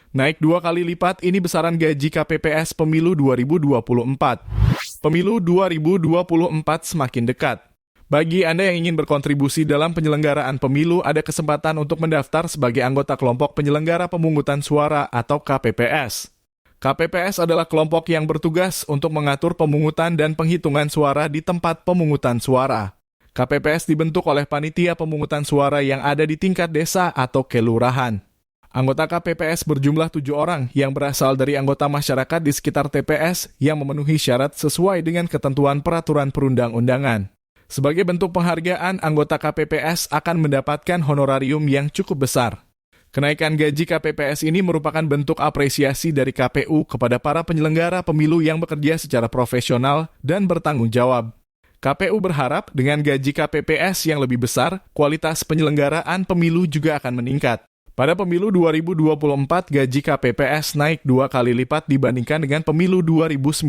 Naik 2 kali lipat, ini besaran gaji KPPS Pemilu 2024. Pemilu 2024 semakin dekat. Bagi Anda yang ingin berkontribusi dalam penyelenggaraan pemilu, ada kesempatan untuk mendaftar sebagai anggota kelompok penyelenggara pemungutan suara atau KPPS. KPPS adalah kelompok yang bertugas untuk mengatur pemungutan dan penghitungan suara di tempat pemungutan suara. KPPS dibentuk oleh panitia pemungutan suara yang ada di tingkat desa atau kelurahan. Anggota KPPS berjumlah 7 orang yang berasal dari anggota masyarakat di sekitar TPS yang memenuhi syarat sesuai dengan ketentuan peraturan perundang-undangan. Sebagai bentuk penghargaan, anggota KPPS akan mendapatkan honorarium yang cukup besar. Kenaikan gaji KPPS ini merupakan bentuk apresiasi dari KPU kepada para penyelenggara pemilu yang bekerja secara profesional dan bertanggung jawab. KPU berharap dengan gaji KPPS yang lebih besar, kualitas penyelenggaraan pemilu juga akan meningkat. Pada pemilu 2024, gaji KPPS naik 2 kali lipat dibandingkan dengan pemilu 2019.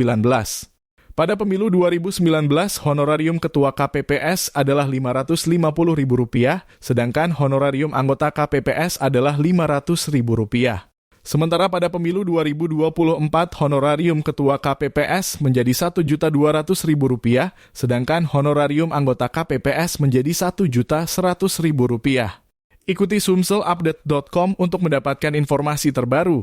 Pada pemilu 2019, honorarium ketua KPPS adalah Rp550.000, sedangkan honorarium anggota KPPS adalah Rp500.000. Sementara pada pemilu 2024, honorarium ketua KPPS menjadi Rp1.200.000, sedangkan honorarium anggota KPPS menjadi Rp1.100.000. Ikuti sumselupdate.com untuk mendapatkan informasi terbaru.